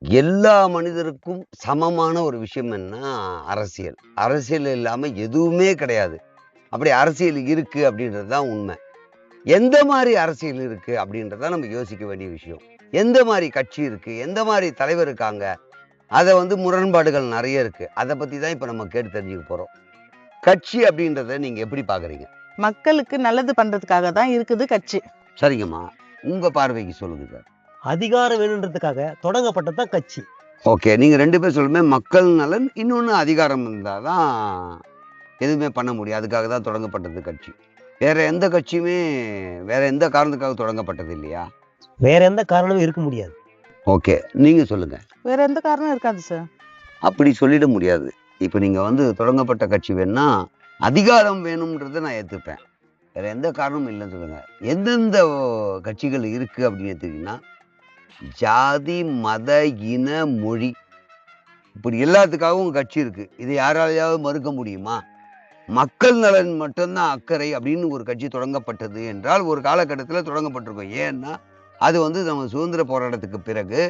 எல்லா மனிதருக்கும் சமமான ஒரு விஷயம் என்ன அரசியல். அரசியல் இல்லாம எதுவுமே கிடையாது. அப்படி அரசியல் இருக்கு அப்படின்றது தான் உண்மை. எந்த மாரி அரசியல் இருக்கு அப்படின்றத நம்ம யோசிக்க வேண்டிய விஷயம். எந்த மாரி கட்சி இருக்கு? எந்த மாரி தலைவர் இருக்காங்க? அத முரண்பாடுகள் நெறைய இருக்கு. அத பத்தி தான் இப்ப நம்ம கேட்டு தெரிஞ்சுக்க போறோம். கட்சி அப்படின்றத நீங்க எப்படி பார்க்குறீங்க? மக்களுக்கு நல்லது பண்றதுக்காக தான் இருக்குது கட்சி. சரிங்கம்மா. உங்க பார்வைக்கு சொல்லுங்க சார். அதிகாரம் வேணுன்றதுக்காக தொடங்கப்பட்டது தான் கட்சி. ஓகே. நீங்க 2 பேர் சொல்லுமே மக்கள் நலன், இன்னொன்னு அதிகாரம் இருந்தா தான் எதுவுமே பண்ண முடியும். அதுக்காக தான் தொடங்கப்பட்டது கட்சி. வேற எந்த கட்சியுமே வேற எந்த காரணத்துக்காக தொடங்கப்பட்டது இல்லையா? வேற எந்த காரணமும் இருக்க முடியாது. ஓகே. நீங்க சொல்லுங்க. வேற எந்த காரணம் இருக்காது சார். அப்படி சொல்லிட முடியாது. இப்ப நீங்க தொடங்கப்பட்ட கட்சி வேணும்னா, அதிகாரம் வேணும்ன்றத நான் ஏத்துப்பேன். வேற எந்த காரணமும் இல்லன்னு சொல்லுங்க. எந்தெந்த கட்சிகள் இருக்கு அப்படின்னு எடுத்தீங்கன்னா, ஜாதி, மத, இன, மொழி இப்படி எல்லாத்துக்காகவும் கட்சி இருக்கு. இதை யாராலயாவது மறுக்க முடியுமா? மக்கள் நலன் மட்டும்தான் அக்கறை அப்படின்னு ஒரு கட்சி தொடங்கப்பட்டது என்றால், ஒரு காலகட்டத்தில தொடங்கப்பட்டிருக்கும். ஏன்னா, அது நம்ம சுதந்திர போராட்டத்துக்கு பிறகு,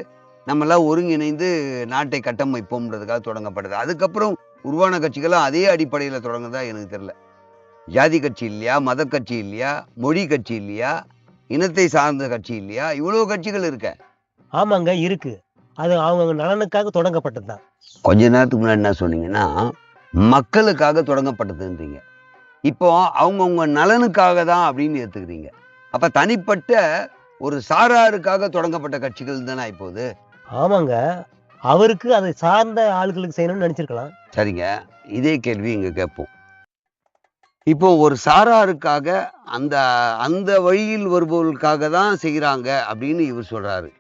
நம்மலாம் ஒருங்கிணைந்து நாட்டை கட்டமைப்போம்ன்றதுக்காக தொடங்கப்பட்டது. அதுக்கப்புறம் உருவான கட்சிகளும் அதே அடிப்படையில தொடங்குனதா எனக்கு தெரியல. ஜாதி கட்சி இல்லையா? மத கட்சி இல்லையா? மொழி கட்சி இல்லையா? இனத்தை சார்ந்த கட்சி இல்லையா? இவ்வளோ கட்சிகள் இருக்கே. ஆமாங்க இருக்கு. அது அவங்க நலனுக்காக தொடங்கப்பட்டது தான். கொஞ்ச நேரத்துக்கு முன்னாடி என்ன சொன்னீங்கன்னா, மக்களுக்காக தொடங்கப்பட்டதுன்றீங்க. இப்போ அவங்கவங்க நலனுக்காக தான் அப்படின்னு ஏத்துக்கிறீங்க. அப்ப தனிப்பட்ட ஒரு சாராருக்காக தொடங்கப்பட்ட கட்சிகள் தானே ஆயிப்போகுது. ஆமாங்க. அவருக்கு அதை சார்ந்த ஆள்களுக்கு செய்யணும்னு நினைச்சிருக்கலாம். சரிங்க. இதே கேள்வி இங்க கேட்போம். இப்போ ஒரு சாராருக்காக அந்த அந்த வழியில் வருபவர்களுக்காக தான் செய்றாங்க அப்படின்னு இவர் சொல்றாரு.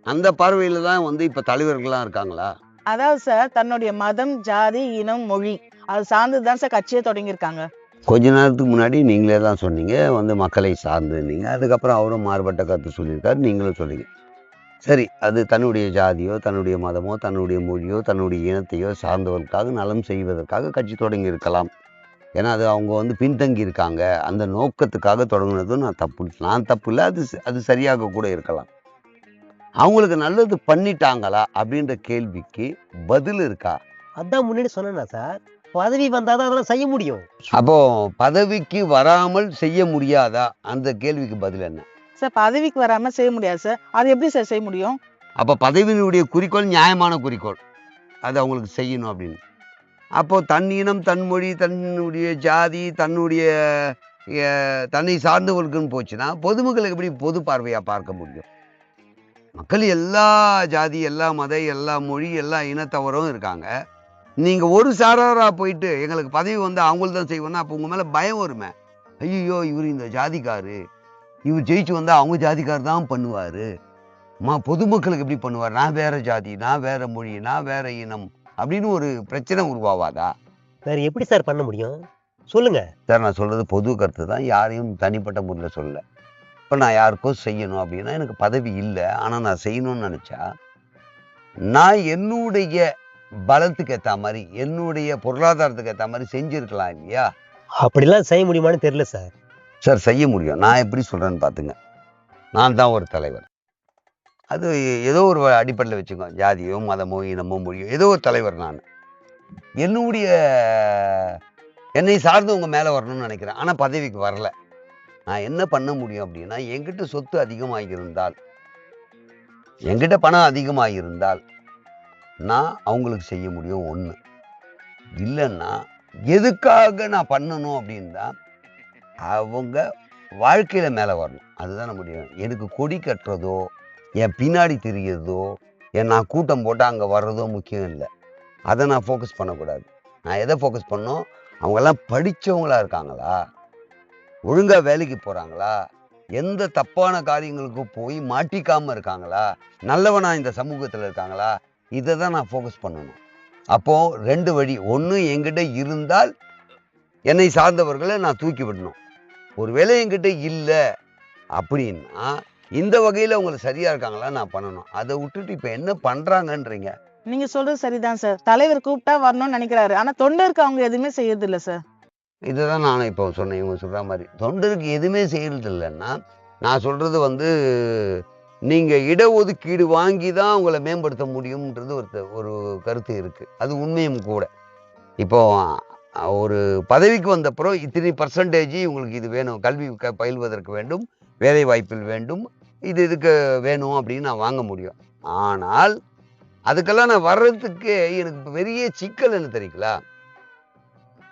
அந்த பார்வையில தான் இப்ப தலைவர்கள்லாம் இருக்காங்களா? அதாவது சார் தன்னுடைய மதம், ஜாதி, இனம், மொழி அது சார்ந்து தான் சார் கட்சியே தொடங்கியிருக்காங்க. கொஞ்ச நேரத்துக்கு முன்னாடி நீங்களே தான் சொன்னீங்க. மக்களை சார்ந்துன்னீங்க. அதுக்கப்புறம் அவரும் மாறுபட்ட கருத்து சொல்லியிருக்காரு. நீங்களும் சொன்னீங்க. சரி, அது தன்னுடைய ஜாதியோ, தன்னுடைய மதமோ, தன்னுடைய மொழியோ, தன்னுடைய இனத்தையோ சார்ந்தவர்களுக்காக நலம் செய்வதற்காக கட்சி தொடங்கி இருக்கலாம். ஏன்னா, அது அவங்க பின்தங்கி இருக்காங்க. அந்த நோக்கத்துக்காக தொடங்குனதும் நான் தப்பு இல்ல. அது சரியாக கூட இருக்கலாம். அவங்களுக்கு நல்லது பண்ணிட்டாங்களா? அப்படின்ற கேள்விக்கு பதில் இருக்கா? அதான் முன்னாடி சொன்னேனா சார். பதவி வந்தாதான் அதெல்லாம் செய்ய முடியும். அப்போ பதவிக்கு வராமல் செய்ய முடியாதா? அந்த கேள்விக்கு பதில் என்ன? சார் பதவிக்கு வராம செய்ய முடியாது சார். அது எப்படி சார் செய்ய முடியும்? அப்ப பதவியினுடைய குறிக்கோள் நியாயமான குறிக்கோள். அது அவங்களுக்கு செய்யணும் அப்படின்னு. அப்போ தன் இனம், தன் மொழி, தன்னுடைய ஜாதி, தன்னுடைய தன்னை சார்ந்தவர்களுக்குன்னு போச்சுன்னா, பொதுமக்கள் எப்படி பொது பார்வையா பார்க்க முடியும்? மக்கள் எல்லா ஜாதி, எல்லா மத, எல்லா மொழி, எல்லா இனத்தவரும் இருக்காங்க. நீங்க ஒரு சாராரா போயிட்டு எங்களுக்கு பதவி அவங்களுக்கு தான் செய்வோம்னா, அப்போ உங்க மேல பயம் வருமே. ஐய்யய்யோ! இவரு இந்த ஜாதிக்காரு. இவர் ஜெயிச்சு வந்தா அவங்க ஜாதிக்காரர் தான் பண்ணுவாரு. பொதுமக்களுக்கு எப்படி பண்ணுவார்? நான் வேற ஜாதி, நான் வேற மொழி, நான் வேற இனம் அப்படின்னு ஒரு பிரச்சனை உருவாவாதா? வேற எப்படி சார் பண்ண முடியும்? சொல்லுங்க. சார், நான் சொல்றது பொது கருத்து தான். யாரையும் தனிப்பட்ட முறையில சொல்லல. இப்ப நான் யாருக்கோ செய்யணும் அப்படின்னா, எனக்கு பதவி இல்ல. ஆனா நான் செய்யணும்னு நினைச்சா, நான் என்னுடைய பலத்துக்கு ஏத்தா மாரி, என்னுடைய பொருளாதாரத்துக்கு ஏத்தா மாரி செஞ்சிருக்கலாம் இல்லையா? அப்படிலாம் செய்ய முடியுமான்னு தெரியல சார். சார், செய்ய முடியும். நான் எப்படி சொல்றேன்னு பாத்துங்க. நான் தான் ஒரு தலைவர். அது ஏதோ ஒரு அடிப்படையில வச்சுக்கோங்க. ஜாதியோ, மதமோ, இனமோ, மொழியோ ஏதோ ஒரு தலைவர் நான். என்னுடைய என்னை சார்ந்து உங்க மேல வரணும்னு நினைக்கிறேன். ஆனா பதவிக்கு வரல. நான் என்ன பண்ண முடியும் அப்படின்னா, என்கிட்ட சொத்து அதிகமாகியிருந்தால், என்கிட்ட பணம் அதிகமாகியிருந்தால், நான் அவங்களுக்கு செய்ய முடியும் 1. இல்லைன்னா, எதுக்காக நான் பண்ணணும் அப்படின்னா, அவங்க வாழ்க்கையில மேல வரணும். அதுதான் முடியும். எனக்கு கொடி கட்டுறதோ, என் பின்னாடி திரியறதோ, நான் கூட்டம் போட்டா அங்க வர்றதோ முக்கியம் இல்ல. அத நான் ஃபோக்கஸ் பண்ணக்கூடாது. நான் எத ஃபோக்கஸ் பண்ணணும்? அவங்கலாம் படிச்சவங்களா இருக்காங்களா? ஒழுங்கா வேலைக்கு போறாங்களா? எந்த தப்பான காரியங்களுக்கும் போய் மாட்டிக்காம இருக்காங்களா? நல்லவனா இந்த சமூகத்துல இருக்காங்களா? இத தான் நான் ஃபோக்கஸ் பண்ணணும். அப்போ 2 வழி. 1 என்கிட்ட இருந்தால், என்னை சார்ந்தவர்கள நான் தூக்கி விடணும். ஒருவேளை என்கிட்ட இல்ல அப்படின்னா, இந்த வகையில அவங்க சரியா இருக்காங்களான்னு நான் பண்ணணும். அத விட்டுட்டு இப்ப என்ன பண்றாங்கன்றீங்க? நீங்க சொல்றது சரிதான் சார். தலைவர் கூப்பிட்டா வரணும்னு நினைக்கிறாரு. ஆனா தொண்டருக்கு அவங்க எதுவுமே செய்யறது இல்ல சார். இதுதான் நானும் இப்போ சொன்னேன். இவங்க சொல்ற மாரி. தொண்டருக்கு எதுவுமே செய்யறது இல்லன்னா, நான் சொல்றது நீங்கள் இடஒதுக்கீடு வாங்கி தான் உங்களை மேம்படுத்த முடியும்ன்றது ஒரு கருத்து இருக்குது. அது உண்மையும் கூட. இப்போ ஒரு பதவிக்கு வந்தப்புறம் இத்தனை பர்சன்டேஜ் உங்களுக்கு இது வேணும், கல்வி பயில்வதற்கு வேண்டும், வேலை வாய்ப்பில் வேண்டும், இதுக்கு வேணும் அப்படின்னு நான் வாங்க முடியும். ஆனால் அதுக்கெல்லாம் நான் வர்றதுக்கு எனக்கு பெரிய சிக்கல் என்ன தெரியுங்களா?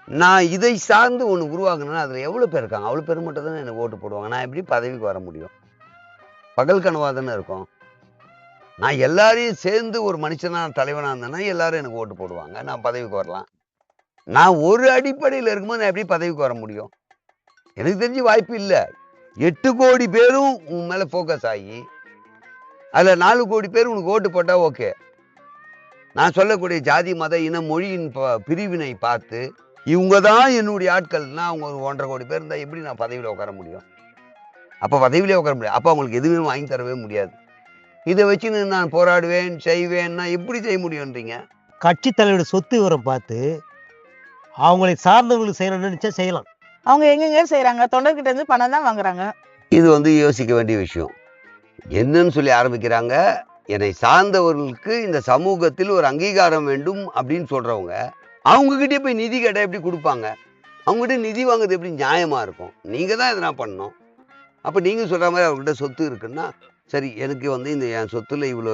நான் இதை சார்ந்து ஒன்று உருவாக்கணும்னா அதில் எவ்வளோ பேர் இருக்காங்க, அவ்வளோ பேர் மட்டும் தானே எனக்கு ஓட்டு போடுவாங்க. நான் எப்படி பதவிக்கு வர முடியும்? பகல் கனவாக தானே இருக்கும். நான் எல்லாரையும் சேர்ந்து ஒரு மனுஷனாக தலைவனாக இருந்தேன்னா எல்லாரும் எனக்கு ஓட்டு போடுவாங்க, நான் பதவிக்கு வரலாம். நான் ஒரு அடிப்படையில் இருக்கும்போது நான் எப்படி பதவிக்கு வர முடியும்? எனக்கு தெரிஞ்சு வாய்ப்பு இல்லை. 8 கோடி பேரும் உன் மேலே ஃபோக்கஸ் ஆகி அதில் 4 கோடி பேர் உனக்கு ஓட்டு போட்டால் ஓகே. நான் சொல்லக்கூடிய ஜாதி மத இன மொழியின் பிரிவினை பார்த்து இவங்க தான் என்னுடைய ஆட்கள்னா அவங்க ஒரு 1.5 கோடி பேர் இருந்தால் எப்படி நான் பதவியில் உட்கார முடியும்? அப்போ பதவியிலே உட்கார முடியாது. அப்போ அவங்களுக்கு எதுவுமே வாங்கி தரவே முடியாது. இதை வச்சுன்னு நான் போராடுவேன் செய்வேன்னா எப்படி செய்ய முடியும்ன்றீங்க? கட்சி தலைவரோட சொத்து விவரம் பார்த்து அவங்களை சார்ந்தவங்களுக்கு செய்யணும்னு நினைச்சா செய்யலாம். அவங்க எங்கெங்க செய்யறாங்க? தொண்டர்கிட்ட இருந்து பணம் தான் வாங்குறாங்க. இது யோசிக்க வேண்டிய விஷயம். என்னன்னு சொல்லி ஆரம்பிக்கிறாங்க, என்னை சார்ந்தவர்களுக்கு இந்த சமூகத்தில் ஒரு அங்கீகாரம் வேண்டும் அப்படின்னு சொல்றவங்க அவங்ககிட்டே போய் நிதி கேட்டால் எப்படி கொடுப்பாங்க? அவங்ககிட்ட நிதி வாங்குறது எப்படி நியாயமா இருக்கும்? நீங்க தான் எதனா பண்ணணும். அப்போ நீங்க சொல்ற மாதிரி அவர்கிட்ட சொத்து இருக்குன்னா சரி, எனக்கு இந்த என் சொத்துல இவ்வளோ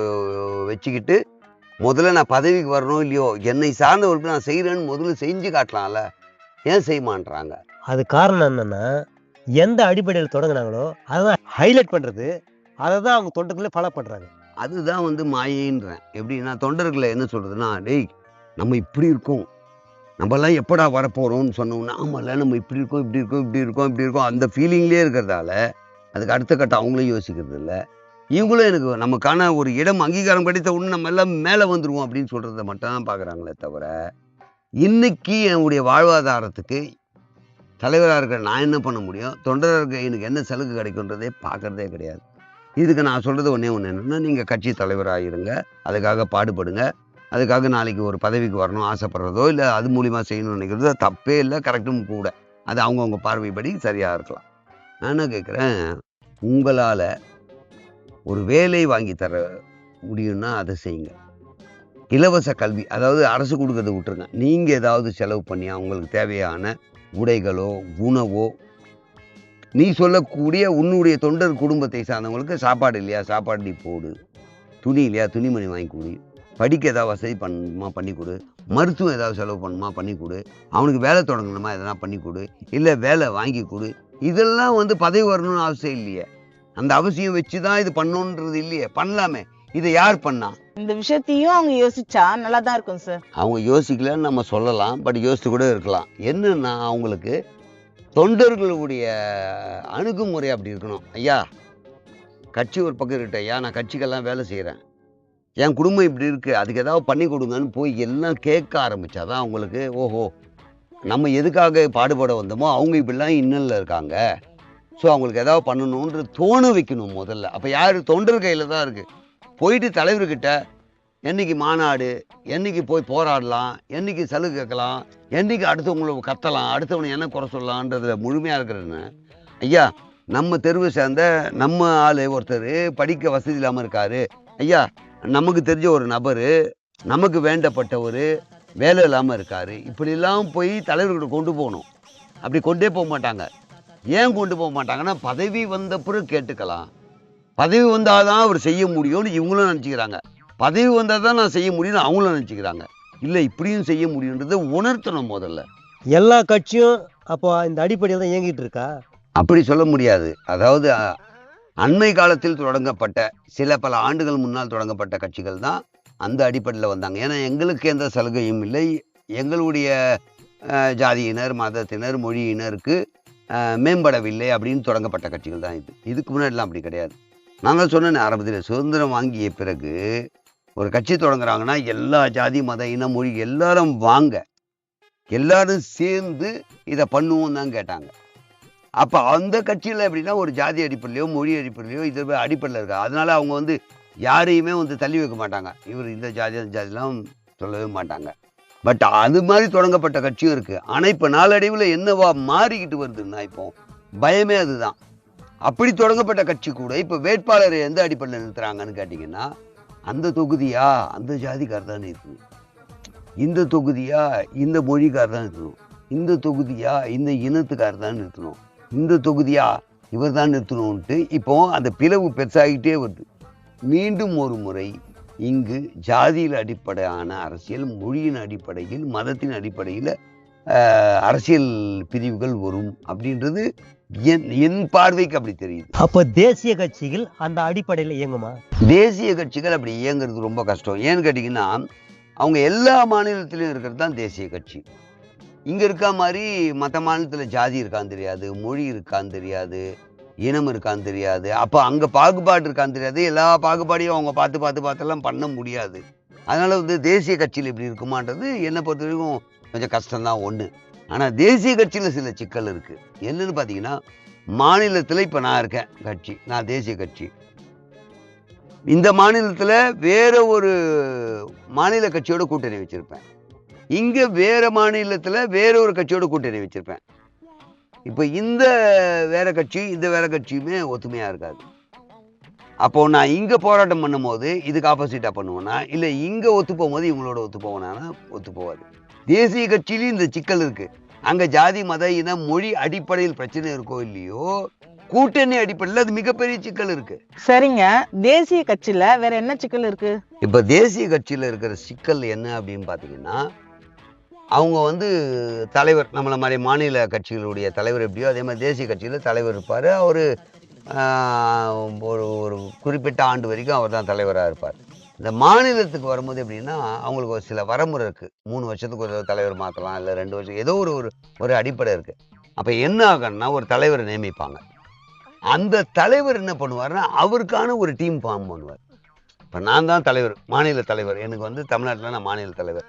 வச்சுக்கிட்டு முதல்ல நான் பதவிக்கு வரணும் இல்லையோ, என்னை சார்ந்தவர்களுக்கு நான் செய்கிறேன்னு முதல்ல செஞ்சு காட்டலாம்ல. ஏன் செய்ய மாட்டேறாங்க? அது காரணம் என்னன்னா, எந்த அடிப்படையில் தொடங்கினாங்களோ அதான் ஹைலைட் பண்றது, அதை தான் அவங்க தொண்டர்களே ஃபாலோ பண்றாங்க. அதுதான் மாயைன்றேன். எப்படின்னா தொண்டர்களை என்ன சொல்றதுன்னா, டேய் நம்ம இப்படி இருக்கோம், நம்மலாம் எப்படா வரப்போறோம்னு சொன்னோம்னா, ஆமாம்ல நம்ம இப்படி இருக்கோம் இப்படி இருக்கோம் இப்படி இருக்கோம் இப்படி இருக்கோம் அந்த ஃபீலிங்லேயே இருக்கிறதால அதுக்கு அடுத்த கட்டம் அவங்களும் யோசிக்கிறது இல்லை. இவங்களும் எனக்கு நமக்கான ஒரு இடம் அங்கீகாரம் கிடைத்த உடனே நம்ம எல்லாம் மேலே வந்துடுவோம் அப்படின்னு சொல்கிறத மட்டும் தான் பார்க்குறாங்களே தவிர, இன்னைக்கு என்னுடைய வாழ்வாதாரத்துக்கு தலைவராக இருக்கிற நான் என்ன பண்ண முடியும், தொண்டராக இருக்க எனக்கு என்ன சலுகை கிடைக்குன்றதே பார்க்குறதே கிடையாது. இதுக்கு நான் சொல்கிறது ஒன்றே ஒன்று என்னென்னா, நீங்கள் கட்சி தலைவராக இருங்க, அதுக்காக பாடுபடுங்க. அதுக்காக நாளைக்கு ஒரு பதவிக்கு வரணும் ஆசைப்படுறதோ இல்லை அது மூலிமா செய்யணும்னு நினைக்கிறதோ தப்பே இல்லை, கரெக்டும் கூட. அது அவங்கவுங்க பார்வைப்படி சரியாக இருக்கலாம். நான் என்ன கேட்குறேன், உங்களால் ஒரு வேலை வாங்கி தர முடியும்னா அதை செய்யுங்க. இலவச கல்வி, அதாவது அரசு கொடுக்கறத விட்டுருங்க, நீங்கள் ஏதாவது செலவு பண்ணி அவங்களுக்கு தேவையான உடைகளோ உணவோ, நீ சொல்லக்கூடிய உன்னுடைய தொண்டர் குடும்பத்தை சார்ந்தவங்களுக்கு சாப்பாடு இல்லையா, சாப்பாடு நீ போடு. துணி இல்லையா, துணிமணி வாங்கி கொடு. படிக்க ஏதாவது வசதி பண்ணணுமா பண்ணி கொடு. மருத்துவம் ஏதாவது செலவு பண்ணணுமா பண்ணி கொடு. அவனுக்கு வேலை தொடங்கணுமா எதனா பண்ணி கொடு, இல்லை வேலை வாங்கி கொடு. இதெல்லாம் பதவி வரணும்னு அவசியம் இல்லையே. அந்த அவசியம் வச்சு தான் இது பண்ணணுன்றது இல்லையே, பண்ணலாமே. இதை யார் பண்ணா? இந்த விஷயத்தையும் அவங்க யோசிச்சா நல்லா தான் இருக்கும் சார். அவங்க யோசிக்கலன்னு நம்ம சொல்லலாம், பட் யோசித்து கூட இருக்கலாம். என்னன்னா அவங்களுக்கு தொண்டர்களுடைய அணுகுமுறை அப்படி இருக்கணும். ஐயா கட்சி ஒரு பக்கம் இருக்கட்டும் ஐயா, நான் கட்சிக்கெல்லாம் வேலை செய்கிறேன், என் குடும்பம் இப்படி இருக்குது, அதுக்கு ஏதாவது பண்ணி கொடுங்கன்னு போய் எல்லாம் கேட்க ஆரம்பித்தாதான் அவங்களுக்கு ஓஹோ நம்ம எதுக்காக பாடுபட வந்தோமோ அவங்க இப்படிலாம் இன்னலில் இருக்காங்க, ஸோ அவங்களுக்கு ஏதாவது பண்ணணுன்ற தோண வைக்கணும் முதல்ல. அப்போ யார்? தொண்டர் கையில் தான் இருக்குது. போயிட்டு தலைவர்கிட்ட என்றைக்கு மாநாடு, என்றைக்கு போய் போராடலாம், என்றைக்கு சலுகை கேட்கலாம், என்றைக்கு அடுத்தவங்களை கத்தலாம், அடுத்தவனை என்ன குறை சொல்லலான்றதுல முழுமையாக இருக்கிறதுன்னு. ஐயா நம்ம தெருவை சேர்ந்த நம்ம ஆள் ஒருத்தர் படிக்க வசதி இல்லாமல் இருக்காரு, ஐயா நமக்கு தெரிஞ்ச ஒரு நபர், நமக்கு வேண்டப்பட்டவர் வேலை இல்லாமல் இருக்காரு, இப்படிலாம் போய் தலைவர்கிட்ட கொண்டு போகணும். அப்படி கொண்டே போக மாட்டாங்க. ஏன் கொண்டு போக மாட்டாங்கன்னா, பதவி வந்த பிறகு கேட்டுக்கலாம், பதவி வந்தாதான் அவர் செய்ய முடியும்னு இவங்களும் நினச்சிக்கிறாங்க, பதவி வந்தால் தான் நான் செய்ய முடியும்னு அவங்களும் நினச்சிக்கிறாங்க. இல்லை இப்படியும் செய்ய முடியுன்றதை உணர்த்தணும் முதல்ல. எல்லா கட்சியும் அப்போ இந்த அடிப்படையில் தான் இயங்கிட்டு இருக்கா? அப்படி சொல்ல முடியாது. அதாவது அண்மை காலத்தில் தொடங்கப்பட்ட பல ஆண்டுகள் முன்னால் தொடங்கப்பட்ட கட்சிகள் தான் அந்த அடிப்படையில் வந்தாங்க. ஏன்னா எங்களுக்கு எந்த சலுகையும் இல்லை, எங்களுடைய ஜாதியினர் மதத்தினர் மொழியினருக்கு மேம்படவில்லை அப்படின்னு தொடங்கப்பட்ட கட்சிகள் தான் இது. இதுக்கு முன்னாடிலாம் அப்படி கிடையாது. நான் தான் சொன்னேன் ஆரம்பத்தில், சுதந்திரம் வாங்கிய பிறகு ஒரு கட்சி தொடங்குறாங்கன்னா எல்லா ஜாதி மத இன மொழி எல்லாரும் வாங்க, எல்லாரும் சேர்ந்து இதை பண்ணுவோம் தான் கேட்டாங்க. அப்போ அந்த கட்சியில் எப்படின்னா ஒரு ஜாதி அடிப்படையிலையோ மொழி அடிப்படையிலையோ இது அடிப்படையில் இருக்கா. அதனால அவங்க யாரையுமே தள்ளி வைக்க மாட்டாங்க, இவர் இந்த ஜாதி அந்த ஜாதிலாம் சொல்லவே மாட்டாங்க. பட் அது மாதிரி தொடங்கப்பட்ட கட்சியும் இருக்குது. ஆனால் இப்போ நாளடைவில் என்னவா மாறிக்கிட்டு வருதுன்னா, இப்போ பயமே அதுதான். அப்படி தொடங்கப்பட்ட கட்சி கூட இப்போ வேட்பாளரை எந்த அடிப்படையில் நிறுத்துறாங்கன்னு கேட்டிங்கன்னா, அந்த தொகுதியா அந்த ஜாதிக்கார் தான் நிறுத்தணும், இந்த தொகுதியா இந்த மொழிக்கார் தான் நிறுத்தணும், இந்த தொகுதியா இந்த இனத்துக்கார் தான் நிறுத்தணும், இந்த தொகுதியா இவர் தான் நிறுத்தணும்ன்ட்டு இப்போ அந்த பிளவு பெருசாகிட்டே வருது. மீண்டும் ஒரு முறை இங்கு ஜாதியில் அடிப்படையான அரசியல், மொழியின் அடிப்படையில், மதத்தின் அடிப்படையில் அரசியல் பிரிவுகள் வரும் அப்படின்றது என் பார்வைக்கு அப்படி தெரியுது. அப்ப தேசிய கட்சிகள் அந்த அடிப்படையில் இயங்குமா? தேசிய கட்சிகள் அப்படி இயங்குறது ரொம்ப கஷ்டம். ஏன்னு கேட்டிங்கன்னா, அவங்க எல்லா மாநிலத்திலையும் இருக்கிறது தான் தேசிய கட்சி. இங்கே இருக்கா மாதிரி மற்ற மாநிலத்தில் ஜாதி இருக்கான்னு தெரியாது, மொழி இருக்கான்னு தெரியாது, இனம் இருக்கான்னு தெரியாது. அப்போ அங்கே பாகுபாடு இருக்கான்னு தெரியாது. எல்லா பாகுபாடையும் அவங்க பார்த்தெல்லாம் பண்ண முடியாது. அதனால் வந்து தேசிய கட்சியில் இப்படி இருக்குமான்றது என்னை பொறுத்த வரைக்கும் கொஞ்சம் கஷ்டம்தான் ஒன்று. ஆனால் தேசிய கட்சியில் சில சிக்கல் இருக்குது. என்னன்னு பார்த்தீங்கன்னா, மாநிலத்தில் இப்போ நான் இருக்கேன் கட்சி, நான் தேசிய கட்சி. இந்த மாநிலத்தில் வேற ஒரு மாநில கட்சியோட கூட்டணி வச்சுருப்பேன். இங்கே வேற மாநிலத்தில் வேற ஒரு கட்சியோட கூட்டணி வச்சுருப்பேன். இப்போ இந்த வேற கட்சி இந்த வேற கட்சியுமே ஒத்துமையாக இருக்காது. அப்போது நான் இங்கே போராட்டம் பண்ணும்போது இதுக்கு ஆப்போசிட்டாக பண்ணுவேன்னா, இல்லை இங்கே ஒத்து போகும்போது இவங்களோட ஒத்து போவேனா? ஒத்து போவாது. தேசிய கட்சியிலையும் இந்த சிக்கல் இருக்குது. அங்கே ஜாதி மத இன மொழி அடிப்படையில் பிரச்சனை இருக்கோ இல்லையோ, கூட்டணி அடிப்படையில் அது மிகப்பெரிய சிக்கல் இருக்குது. சரிங்க, தேசிய கட்சியில வேற என்ன சிக்கல் இருக்கு? இப்போ தேசிய கட்சியில் இருக்கிற சிக்கல் என்ன அப்படின்னு பார்த்தீங்கன்னா, அவங்க வந்து தலைவர் நம்மளை மாதிரி மாநில கட்சிகளுடைய தலைவர் எப்படியோ அதே மாதிரி தேசிய கட்சியில் தலைவர் இருப்பார். அவர் ஒரு ஒரு குறிப்பிட்ட ஆண்டு வரைக்கும் அவர் தான் தலைவராக இருப்பார். இந்த மாநிலத்துக்கு வரும்போது எப்படின்னா, அவங்களுக்கு ஒரு சில வரமுறை இருக்குது. 3 வருஷத்துக்கு ஒரு தலைவர் மாற்றலாம், இல்லை 2 வருஷம், ஏதோ ஒரு அடிப்படை இருக்குது. அப்போ என்ன ஆகணும்னா, ஒரு தலைவரை நியமிப்பாங்க. அந்த தலைவர் என்ன பண்ணுவார்னா, அவருக்கான ஒரு டீம் ஃபார்ம் பண்ணுவார். இப்போ நான் தான் தலைவர், மாநில தலைவர், எனக்கு வந்து தமிழ்நாட்டில் நான் மாநில தலைவர்,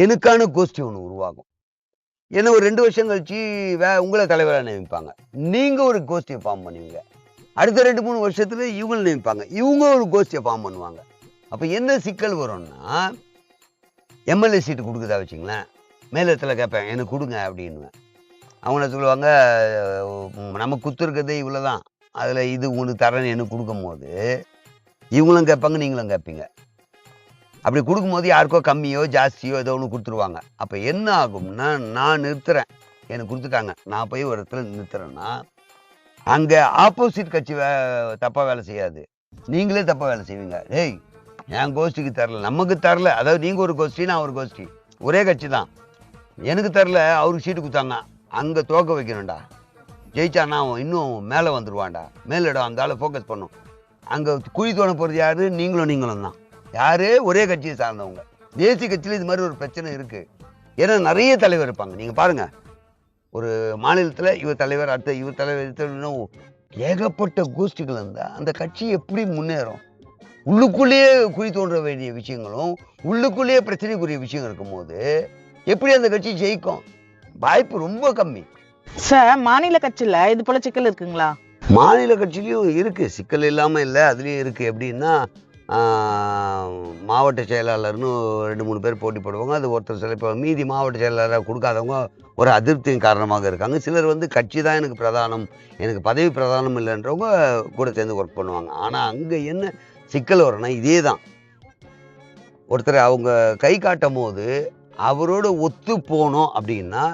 எனக்கான கோஷ்டி ஒன்று உருவாகும். ஏன்னா ஒரு 2 வருஷம் கழிச்சு உங்களை தலைவராக நியமிப்பாங்க. நீங்கள் ஒரு கோஷ்டியை ஃபார்ம் பண்ணுவீங்க. அடுத்த 2-3 வருஷத்துல இவங்களை நியமிப்பாங்க, இவங்க ஒரு கோஷ்டியை ஃபார்ம் பண்ணுவாங்க. அப்போ என்ன சிக்கல் வரும்னா, எம்எல்ஏ சீட்டு கொடுக்குதா வச்சுங்களேன், மேலிடத்தில் கேட்பேன் எனக்கு கொடுங்க அப்படின்னுவேன். அவங்க சொல்லுவாங்க, நம்ம குத்துருக்கிறதே இவ்வளோ தான், அதில் இது உங்களுக்கு தரேன்னு எனக்கு கொடுக்கும் போது இவங்களும் கேட்பாங்க, நீங்களும் கேட்பீங்க. அப்படி கொடுக்கும்போது யாருக்கோ கம்மியோ ஜாஸ்தியோ ஏதோ ஒன்று கொடுத்துருவாங்க. அப்போ என்ன ஆகும்னா, நான் நிறுத்துறேன், எனக்கு கொடுத்துட்டாங்க, நான் போய் ஒரு இடத்துல நிறுத்துறேன்னா, அங்கே ஆப்போசிட் கட்சி தப்பாக வேலை செய்யாது, நீங்களே தப்பாக வேலை செய்வீங்க. டேய் என் கோஷ்டிக்கு தரல, நமக்கு தரல, அதாவது நீங்கள் ஒரு கோஷ்டி நான் ஒரு கோஷ்டி, ஒரே கட்சி தான், எனக்கு தரல, அவருக்கு சீட்டு கொடுத்தாங்க, அங்கே தோக்க வைக்கணும்டா, ஜெயிச்சானா அவன் இன்னும் மேலே வந்துடுவான்டா, மேலிடம் அந்த ஆளை ஃபோக்கஸ் பண்ணும். அங்கே குழி தோண போகிறது யார்? நீங்களும் தான். யார்? ஒரே கட்சியை சார்ந்தவங்க. தேசிய கட்சியில் இது மாதிரி ஒரு பிரச்சனை இருக்குது. ஏன்னா நிறைய தலைவர் இருப்பாங்க. நீங்கள் பாருங்கள், ஒரு மாநிலத்தில் இவர் தலைவர், அடுத்த இவர் தலைவர், ஏகப்பட்ட கோஷ்டிகள் இருந்தால் அந்த கட்சி எப்படி முன்னேறும்? உள்ளுக்குள்ளேயே குழி தோன்ற வேண்டிய விஷயங்களும் உள்ளுக்குள்ளேயே பிரச்சனைக்குரிய விஷயம் இருக்கும்போது எப்படி அந்த கட்சி ஜெயிக்கும்? வாய்ப்பு ரொம்ப கம்மி. சார், மாநில கட்சியில இது போல சிக்கல் இருக்குங்களா? மாநில கட்சியிலையும் இருக்குது, சிக்கல் இல்லாமல் இல்லை, அதுலேயும் இருக்குது. எப்படின்னா, மாவட்ட செயலாளர்னு 2-3 பேர் போட்டி போடுவாங்க. அது ஒருத்தர் சில மீதி மாவட்ட செயலாளராக கொடுக்காதவங்க ஒரு அதிருப்தியின் காரணமாக இருக்காங்க. சிலர் வந்து கட்சி தான் எனக்கு பிரதானம், எனக்கு பதவி பிரதானம் இல்லைன்றவங்க கூட சேர்ந்து ஒர்க் பண்ணுவாங்க. ஆனால் அங்கே என்ன சிக்கல் வரும்னா, இதே தான், ஒருத்தர் அவங்க கை காட்டும் போது அவரோட ஒத்து போனோம் அப்படின்னா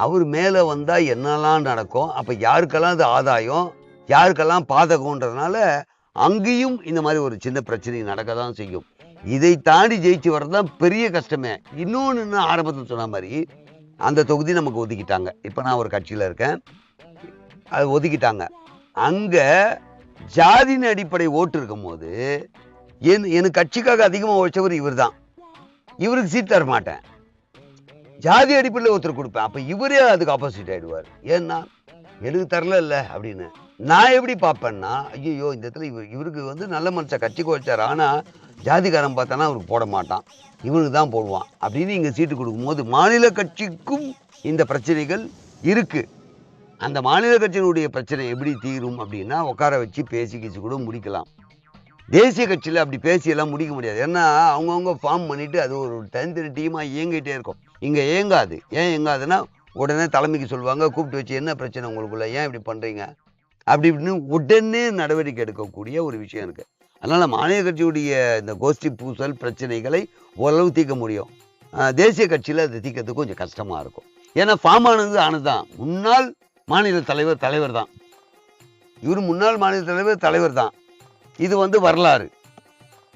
அவர் மேலே வந்தால் என்னெல்லாம் நடக்கும், அப்போ யாருக்கெல்லாம் அது ஆதாயம் யாருக்கெல்லாம் பாதகன்றதுனால அங்கேயும் இந்த மாதிரி ஒரு சின்ன பிரச்சனை நடக்க தான் செய்யும். இதை தாண்டி ஜெயிச்சு வர்றது தான் பெரிய கஷ்டமே. இன்னொன்று ஆரம்பத்தில் சொன்ன மாதிரி அந்த தொகுதி நமக்கு ஒதுக்கிட்டாங்க. இப்போ நான் ஒரு கட்சியில் இருக்கேன், அது ஒதுக்கிட்டாங்க. அங்கே ஜாதியின் அடிப்படை ஓட்டு இருக்கும் போது எனக்கு கட்சிக்காக அதிகமாக உழைச்சவர் இவர் தான், இவருக்கு சீட் தர மாட்டேன், ஜாதி அடிப்படையில் ஒருத்தர் கொடுப்பேன். அப்போ இவரே அதுக்கு ஆப்போசிட் ஆகிடுவார். ஏன்னா எனக்கு தரல இல்லை அப்படின்னு நான் எப்படி பார்ப்பேன்னா, ஐயோ இந்த இடத்துல இவருக்கு வந்து நல்ல மனுஷன் கட்சிக்கு வச்சார், ஆனால் ஜாதிகாரன் பார்த்தானா அவருக்கு போட மாட்டான், இவனுக்கு தான் போடுவான் அப்படின்னு இங்கே சீட்டு கொடுக்கும்போது மாநில கட்சிக்கும் இந்த பிரச்சனைகள் இருக்குது. அந்த மாநில கட்சியினுடைய பிரச்சனை எப்படி தீரும் அப்படின்னா, உட்கார வச்சு பேசி கூட முடிக்கலாம். தேசிய கட்சியில் அப்படி பேசியெல்லாம் முடிக்க முடியாது. ஏன்னா அவங்கவுங்க ஃபார்ம் பண்ணிவிட்டு அது ஒரு தனித்தனி டீமாக இயங்கிட்டே இருக்கும். இங்கே இயங்காது. ஏன் இயங்காதுன்னா, உடனே தலைமைக்கு சொல்லுவாங்க, கூப்பிட்டு வச்சு என்ன பிரச்சனை உங்களுக்குள்ள, ஏன் இப்படி பண்ணுறீங்க, அப்படி இப்படின்னு உடனே நடவடிக்கை எடுக்கக்கூடிய ஒரு விஷயம் இருக்கு. அதனால மாநில கட்சியுடைய இந்த கோஷ்டி பூசல் பிரச்சனைகளை ஓரளவு தீர்க்க முடியும். தேசிய கட்சியில் அதை தீர்க்கறதுக்கு கொஞ்சம் கஷ்டமா இருக்கும். ஏன்னா ஃபார்ம் ஆனதுதான் முன்னாள் மாநில தலைவர் தான். இவர் முன்னாள் மாநில தலைவர் தான். இது வரலாறு.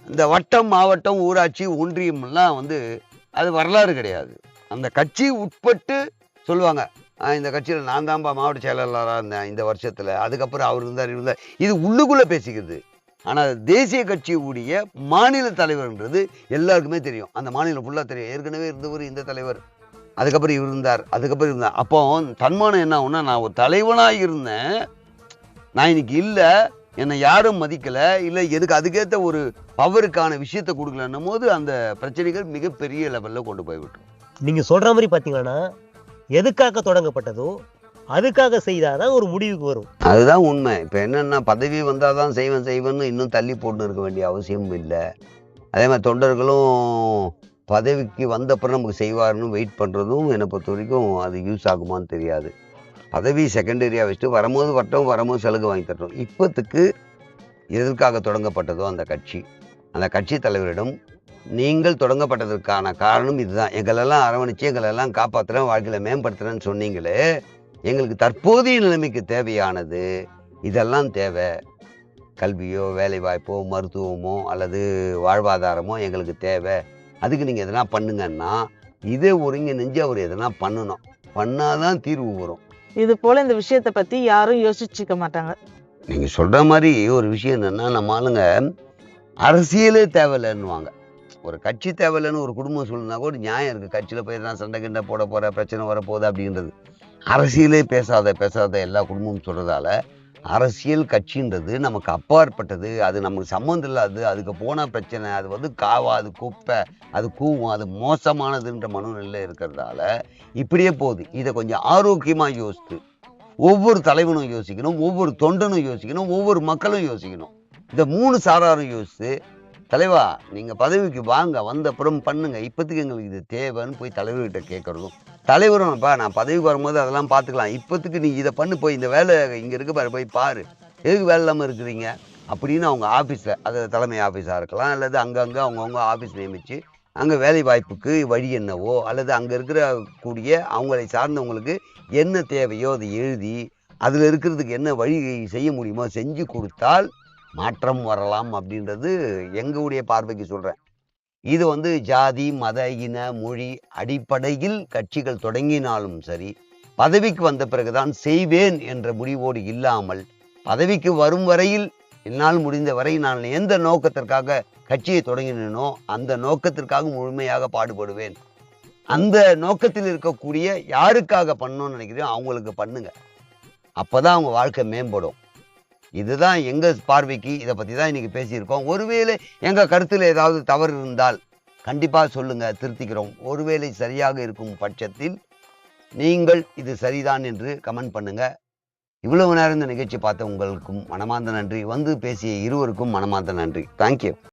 இந்த வட்டம், மாவட்டம், ஊராட்சி, ஒன்றியம்லாம் அது வரலாறு கிடையாது. அந்த கட்சி உட்பட்டு சொல்லுவாங்க, இந்த கட்சியில் நான் தான்பா மாவட்ட செயலாளராக இருந்தேன் இந்த வருஷத்தில், அதுக்கப்புறம் அவர் இருந்தார். இது உள்ளுக்குள்ளே பேசிக்கிறது. ஆனால் தேசிய கட்சியுடைய மாநில தலைவர்ன்றது எல்லாருக்குமே தெரியும். அந்த மாநிலம் ஃபுல்லாக தெரியும். ஏற்கனவே இருந்தவர் இந்த தலைவர், அதுக்கப்புறம் இவர் இருந்தார், அப்போ தன்மானம் என்ன ஆகும்னா, நான் ஒரு தலைவனாக இருந்தேன், நான் இன்னைக்கு இல்லை, என்னை யாரும் மதிக்கலை, இல்லை எதுக்கு அதுக்கேற்ற ஒரு பவருக்கான விஷயத்தை கொடுக்கலன்னும் போது அந்த பிரச்சனைகள் மிகப்பெரிய லெவலில் கொண்டு போய் விட்டுரும். நீங்கள் சொல்கிற மாதிரி பார்த்தீங்கன்னா, எதுக்காக தொடங்கப்பட்டதோ அதுக்காக செய்தாதான் ஒரு முடிவுக்கு வரும். அதுதான் உண்மை. இப்போ என்னென்னா, பதவி வந்தால் தான் செய்வேன்னு இன்னும் தள்ளி போட்டு இருக்க வேண்டிய அவசியம் இல்லை. அதே மாதிரி தொண்டர்களும் பதவிக்கு வந்தப்பறம் நமக்கு செய்வார்னு வெயிட் பண்ணுறதும் என்னை பொறுத்த வரைக்கும் அது யூஸ் ஆகுமான்னு தெரியாது. பதவி செகண்டரியாக வச்சுட்டு வரும்போது சலுகை வாங்கி தரணும். இப்போத்துக்கு எதற்காக தொடங்கப்பட்டதோ அந்த கட்சி தலைவரிடம், நீங்கள் தொடங்கப்பட்டதற்கான காரணம் இதுதான், எங்களெல்லாம் அரவணைச்சு எங்களெல்லாம் காப்பாற்றுறேன், வாழ்க்கையில் மேம்படுத்துகிறேன்னு சொன்னீங்களே, எங்களுக்கு தற்போதைய நிலைமைக்கு தேவையானது இதெல்லாம் தேவை. கல்வியோ, வேலை வாய்ப்போ, மருத்துவமோ அல்லது வாழ்வாதாரமோ எங்களுக்கு தேவை. அதுக்கு நீங்கள் எதனா பண்ணுங்கன்னா, இதே ஒருங்கிணைஞ்சு அவர் எதனா பண்ணணும். பண்ணாதான் தீர்வு வரும். இது போல இந்த விஷயத்தை பத்தி யாரும் யோசிச்சுக்க மாட்டாங்க. நீங்கள் சொல்கிற மாதிரி ஒரு விஷயம் என்னென்னா, நம்ம ஆளுங்க அரசியலே தேவையில்லைன்னுவாங்க. ஒரு கட்சி தேவையில்லைன்னு ஒரு குடும்பம் சொல்லுனா கூட நியாயம் இருக்குது. கட்சியில் போய் தான் சண்டை கிண்டை போட போகிற, பிரச்சனை வரப்போகுது அப்படின்றது. அரசியலே பேசாத எல்லா குடும்பமும் சொல்கிறதால, அரசியல் கட்சின்றது நமக்கு அப்பாற்பட்டது, அது நமக்கு சம்மந்தம் இல்லாது, அதுக்கு போனால் பிரச்சனை, அது காவாது, குப்பை, அது கூவும், அது மோசமானதுன்ற மனநிலையில் இருக்கிறதால இப்படியே போகுது. இதை கொஞ்சம் ஆரோக்கியமாக யோசித்து ஒவ்வொரு தலைவனும் யோசிக்கணும், ஒவ்வொரு தொண்டனும் யோசிக்கணும், ஒவ்வொரு மக்களும் யோசிக்கணும். இந்த 3 சாராரும் யோசித்து, தலைவா நீங்கள் பதவிக்கு வாங்க, வந்தப்புறம் பண்ணுங்க, இப்போதைக்கு எங்களுக்கு இது தேவைன்னு போய் தலைவர்கிட்ட கேட்குறதும், தலைவரும்ப்பா நான் பதவிக்கு வரும்போது அதெல்லாம் பார்த்துக்கலாம், இப்போதைக்கு நீ இதை பண்ணு, போய் இந்த வேலை இங்கே இருக்க பாரு, போய் பாரு, எதுக்கு வேலை இல்லாமல் இருக்கிறீங்க அப்படின்னு அவங்க ஆஃபீஸில், அது தலைமை ஆஃபீஸாக இருக்கலாம், அல்லது அங்கங்கே அவங்கவுங்க ஆஃபீஸ் நியமித்து அங்கே வேலை வாய்ப்புக்கு வழி என்னவோ, அல்லது அங்கே இருக்கிற கூடிய அவங்களை சார்ந்தவங்களுக்கு என்ன தேவையோ அதை எழுதி அதில் இருக்கிறதுக்கு என்ன வழி செய்ய முடியுமோ செஞ்சு கொடுத்தால் மாற்றம் வரலாம் அப்படின்றது எங்களுடைய பார்வைக்கு சொல்கிறேன். இது ஜாதி, மத, இன, மொழி அடிப்படையில் கட்சிகள் தொடங்கினாலும் சரி, பதவிக்கு வந்த பிறகுதான் செய்வேன் என்ற முடிவோடு இல்லாமல், பதவிக்கு வரும் வரையில் என்னால் முடிந்த வரை நான் எந்த நோக்கத்திற்காக கட்சியை தொடங்கினோ அந்த நோக்கத்திற்காக முழுமையாக பாடுபடுவேன். அந்த நோக்கத்தில் இருக்கக்கூடிய யாருக்காக பண்ணணும்னு நினைக்கிறோம் அவங்களுக்கு பண்ணுங்க. அப்போதான் அவங்க வாழ்க்கை மேம்படும். இதுதான் எங்கள் பார்வைக்கு. இதை பற்றி தான் இன்றைக்கி பேசியிருக்கோம். ஒருவேளை எங்கள் கருத்தில் ஏதாவது தவறு இருந்தால் கண்டிப்பாக சொல்லுங்கள், திருத்திக்கிறோம். ஒருவேளை சரியாக இருக்கும் பட்சத்தில் நீங்கள் இது சரிதான் என்று கமெண்ட் பண்ணுங்கள். இவ்வளவு நேரம் இந்த நிகழ்ச்சி பார்த்த உங்களுக்கும் மனமார்ந்த நன்றி. பேசிய இருவருக்கும் மனமார்ந்த நன்றி. தேங்க்யூ.